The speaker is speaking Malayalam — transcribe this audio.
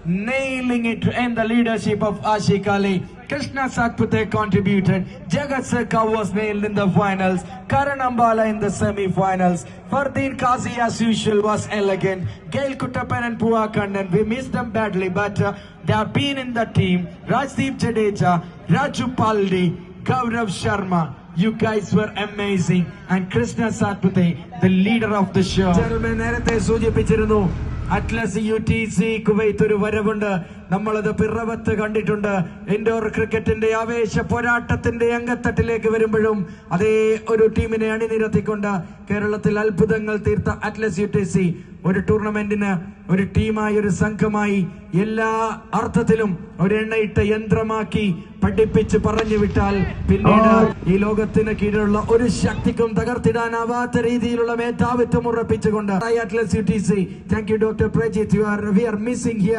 nailing it in the leadership of Ashik Ali. Krishna Satpute contributed. Jagat Sekha was nailed in the finals. Karan Ambala in the semi-finals. Fardeen Qazi as usual was elegant. Gail Kuttapan and Pua Kannan, we missed them badly, but they have been in the team. Rajdeep Jadeja, Raju Paldi, Gaurav Sharma. You guys were amazing. And Krishna Satpute, the leader of the show. Gentlemen, നേരത്തെ സൂചിപ്പിച്ചിരുന്നു അറ്റ്ലസ് UTC കുവൈത്ത് ഒരു വരവുണ്ട്. നമ്മളത് പിറവത്ത് കണ്ടിട്ടുണ്ട്. ഇൻഡോർ ക്രിക്കറ്റിന്റെ ആവേശ പോരാട്ടത്തിന്റെ അങ്കത്തട്ടിലേക്ക് വരുമ്പോഴും അതേ ഒരു ടീമിനെ അണിനിരത്തിക്കൊണ്ട് കേരളത്തിൽ അത്ഭുതങ്ങൾ തീർത്ത അറ്റ്ലസ് UTC ഒരു ടൂർണമെന്റിന് ഒരു ടീമായി ഒരു സംഘമായി എല്ലാ അർത്ഥത്തിലും ഒരു എണ്ണയിട്ട യന്ത്രമാക്കി പഠിപ്പിച്ച് പറഞ്ഞു വിട്ടാൽ പിന്നീട് ഈ ലോകത്തിന് കീഴിലുള്ള ഒരു ശക്തിക്കും തകർത്തിടാനാവാത്ത രീതിയിലുള്ള മേധാവിത്വം ഉറപ്പിച്ചുകൊണ്ട് Atlas UTC. Thank you doctor Prajith. We are missing here.